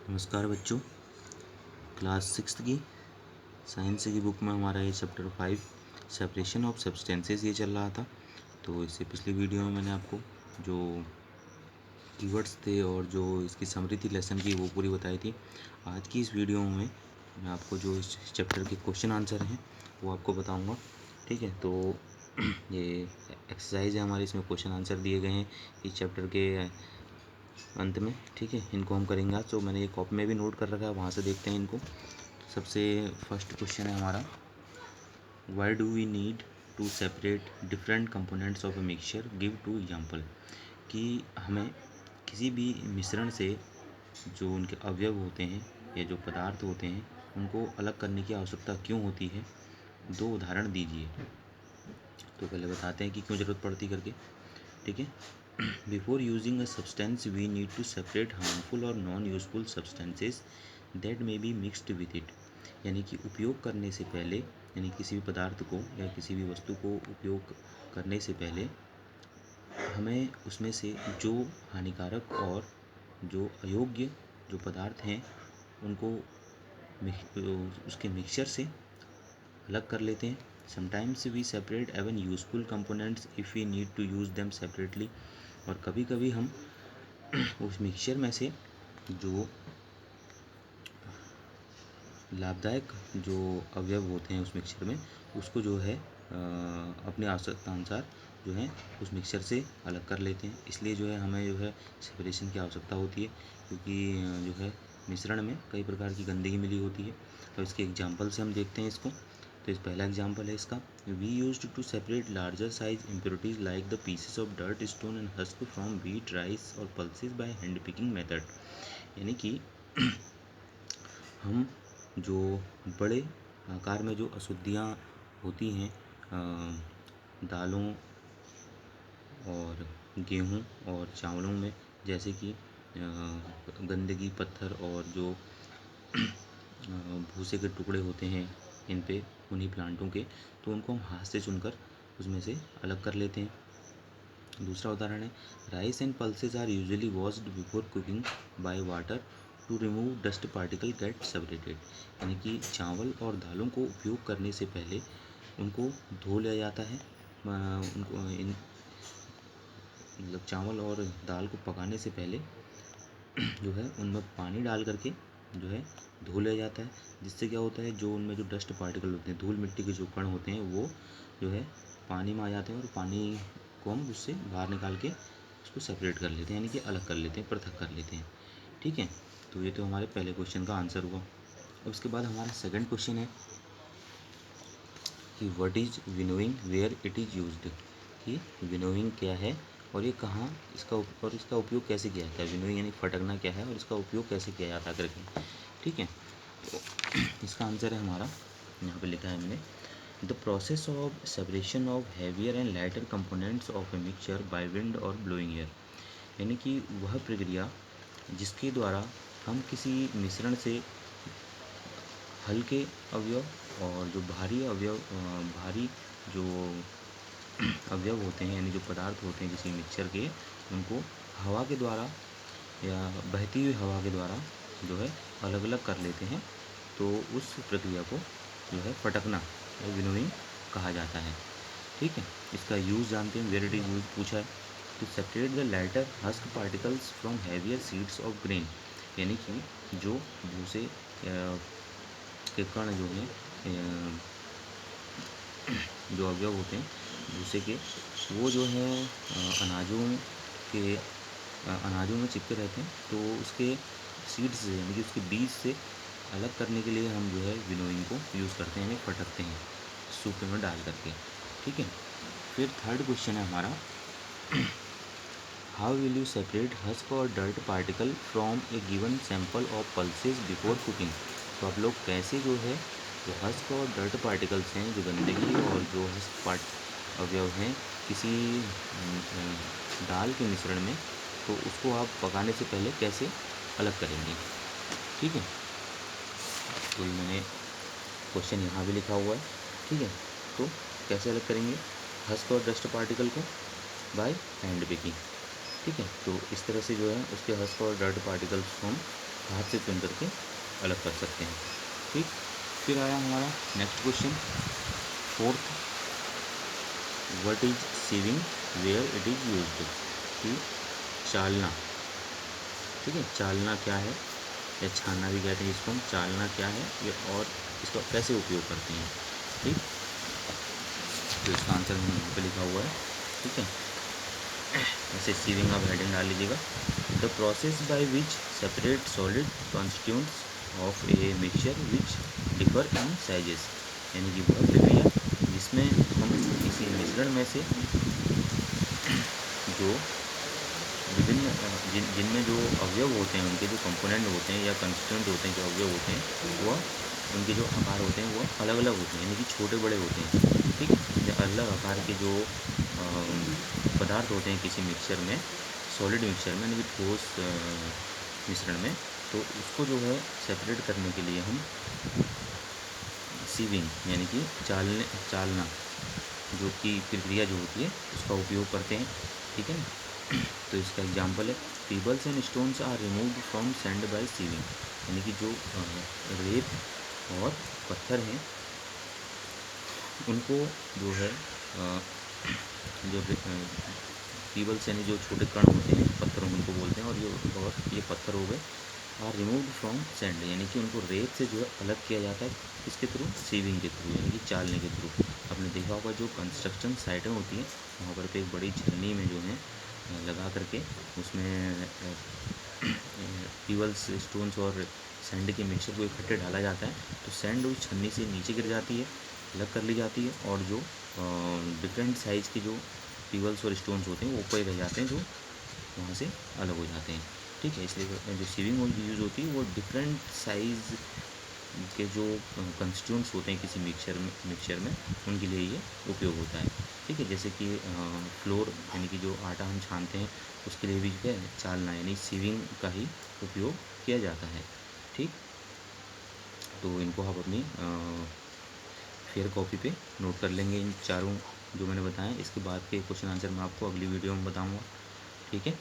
नमस्कार बच्चों। Class sixth की साइंस की बुक में हमारा ये चैप्टर 5 सेपरेशन ऑफ सब्सटेंसेस ये चल रहा था। तो इससे पिछली वीडियो में मैंने आपको जो कीवर्ड्स थे और जो इसकी समरी थी लेसन की वो पूरी बताई थी। आज की इस वीडियो में मैं आपको जो इस चैप्टर के क्वेश्चन आंसर हैं वो आपको बताऊँगा। ठीक है, तो ये एक्सरसाइज है हमारी, इसमें क्वेश्चन आंसर दिए गए हैं इस चैप्टर के अंत में। ठीक है, इनको हम करेंगे आज। तो मैंने ये कॉपी में भी नोट कर रखा है, वहाँ से देखते हैं इनको। सबसे फर्स्ट क्वेश्चन है हमारा, why do we need to separate different components of a mixture, give two example. कि हमें किसी भी मिश्रण से जो उनके अवयव होते हैं या जो पदार्थ होते हैं उनको अलग करने की आवश्यकता क्यों होती है, दो उदाहरण दीजिए। तो पहले बताते हैं कि क्यों ज़रूरत पड़ती करके। ठीक है, before using a substance we need to separate harmful और non useful substances that may be mixed with it. यानी कि उपयोग करने से पहले, यानी किसी भी पदार्थ को या किसी भी वस्तु को उपयोग करने से पहले हमें उसमें से जो हानिकारक और जो अयोग्य जो पदार्थ हैं उनको उसके मिक्सचर से अलग कर लेते हैं। Sometimes we separate even useful components if we need to use them separately. और कभी कभी हम उस मिक्सचर में से जो लाभदायक जो अवयव होते हैं उस मिक्सचर में उसको जो है अपने आवश्यकता अनुसार जो है उस मिक्सचर से अलग कर लेते हैं। इसलिए जो है हमें जो है सेपरेशन की आवश्यकता होती है, क्योंकि जो है मिश्रण में कई प्रकार की गंदगी मिली होती है। तो इसके एग्जाम्पल से हम देखते हैं इसको। तो इस पहला एग्जाम्पल है इसका, we used to separate larger size impurities like the pieces of dirt, stone and husk from wheat, rice और pulses by hand picking method. यानी कि हम जो बड़े आकार में जो अशुद्धियाँ होती हैं दालों और गेहूँ और चावलों में, जैसे कि गंदगी, पत्थर और जो भूसे के टुकड़े होते हैं इन पे उन्हीं प्लांटों के, तो उनको हम हाथ से चुनकर उसमें से अलग कर लेते हैं। दूसरा उदाहरण है, rice and pulses are usually washed before cooking by water to remove dust particle get separated. यानी कि चावल और दालों को उपयोग करने से पहले उनको धो लिया जाता है। उनको मतलब चावल और दाल को पकाने से पहले जो है उनमें पानी डाल करके जो है धो लिया जाता है, जिससे क्या होता है जो उनमें जो डस्ट पार्टिकल होते हैं, धूल मिट्टी के जो कण होते हैं वो जो है पानी में आ जाते हैं और पानी को हम उससे बाहर निकाल के उसको सेपरेट कर लेते हैं, यानी कि अलग कर लेते हैं, पृथक कर लेते हैं। ठीक है, तो ये तो हमारे पहले क्वेश्चन का आंसर हुआ। अब उसके बाद हमारा सेकंड क्वेश्चन है कि what is winnowing where it is used. कि विनोइंग क्या है और ये कहाँ इसका उपयोग कैसे किया जाता है। विनोइंग यानी फटकना क्या है और इसका उपयोग कैसे किया जाता है करके। ठीक है, तो इसका आंसर है हमारा, यहाँ पे लिखा है मैंने, the process of separation of heavier and lighter components of a mixture by wind और ब्लोइंग एयर। यानी कि वह प्रक्रिया जिसके द्वारा हम किसी मिश्रण से हल्के अवयव और जो भारी जो अवयव होते हैं, यानी जो पदार्थ होते हैं किसी मिक्सचर के, उनको हवा के द्वारा या बहती हुई हवा के द्वारा जो है अलग अलग कर लेते हैं। तो उस प्रक्रिया को जो है फटकना या विनोइंग कहा जाता है। ठीक है, इसका यूज़ जानते हैं, वेयर इट इज़ यूज पूछा है। To separate the lighter husk particles from heavier seeds of grain. यानी कि जो भूसे के कण जो हैं जो अवयव होते हैं भूसे के, वो जो है अनाजों में चिपके रहते हैं। तो उसके सीड्स से यानी कि उसके बीज से अलग करने के लिए हम जो है विनोइंग को यूज़ करते हैं, यानी फटकते हैं सूखे में डाल करके। ठीक है, फिर थर्ड क्वेश्चन है हमारा, how will you separate husk और dirt particle from a given sample of pulses before cooking. तो आप लोग कैसे जो है जो हस्क और डर्ट पार्टिकल्स हैं, जो गंदगी और जो अवयव हैं किसी दाल के मिश्रण में, तो उसको आप पकाने से पहले कैसे अलग करेंगे। ठीक है, तो मैंने क्वेश्चन यहाँ भी लिखा हुआ है। ठीक है, तो कैसे अलग करेंगे हस्क और डस्ट पार्टिकल को, बाय हैंड पिकिंग। ठीक है, तो इस तरह से जो है उसके हस्क और डर्ट पार्टिकल्स को हम हाथ से चुन करके अलग कर सकते हैं। ठीक, फिर आया हमारा next question, fourth, what is sieving, where it is used, कि चालना। ठीक है, चालना क्या है, या छानना भी कहते हैं इसको हम, चालना क्या है ये और इसका कैसे उपयोग करते हैं। ठीक, तो इसका आंसर मैंने यहाँ पे लिखा हुआ है। ठीक है, ऐसे सीविंग आप हेडिंग डाल लीजिएगा, the process by which separate solid constituents of a mixture which differ in sizes, यानी कि वह प्रक्रिया जिसमें हम किसी मिश्रण में से जो विभिन्न जिनमें जो अवयव होते हैं, उनके जो कंपोनेंट होते हैं या कंस्टिट्यूंट होते हैं, जो अवयव होते हैं वह उनके जो आकार होते हैं वो अलग अलग होते हैं, यानी कि छोटे बड़े होते हैं। ठीक है, या अलग आकार के जो पदार्थ होते हैं किसी मिक्सचर में, सॉलिड मिक्सचर में, यानी कि ठोस मिश्रण में, तो उसको जो है सेपरेट करने के लिए हम सीविंग यानी कि चालना जो कि प्रक्रिया जो होती है उसका उपयोग करते हैं। ठीक है ना, तो इसका एग्जांपल है, pebbles and stones are removed from sand by sieving, यानी कि जो रेत और पत्थर हैं उनको जो है जो पीबल्स यानी जो छोटे कण होते हैं पत्थरों उनको बोलते हैं, और ये पत्थर हो गए, आर रिमूव्ड फ्रॉम सैंड, यानी कि उनको रेत से जो है अलग किया जाता है, किसके थ्रू, सीविंग के थ्रू, यानी कि चालने के थ्रू। आपने देखा होगा जो कंस्ट्रक्शन साइटें होती हैं वहाँ पर एक बड़ी छन्नी में जो है लगा करके उसमें पीबल्स, स्टोन्स और सैंड के मिक्सचर को इकट्ठे डाला जाता है, तो सैंड उस छन्नी से नीचे गिर जाती है, अलग कर ली जाती है, और जो डिफरेंट साइज़ के जो पीबल्स और स्टोन्स होते हैं वो ऊपर ही रह जाते हैं, जो वहाँ से अलग हो जाते हैं। ठीक है, इसलिए जो सीविंग यूज़ होती है वो डिफरेंट साइज़ के जो कंस्टिट्यूंट्स होते हैं किसी मिक्सचर में उनके लिए ये उपयोग होता है। ठीक है, जैसे कि फ्लोर यानी कि जो आटा हम छानते हैं उसके लिए भी क्या है, चालना यानी सीविंग का ही उपयोग किया जाता है। ठीक, तो इनको आप अपनी फेयर कॉपी पे नोट कर लेंगे, इन चारों जो मैंने बताया। इसके बाद के क्वेश्चन आंसर मैं आपको अगली वीडियो में बताऊँगा। ठीक है।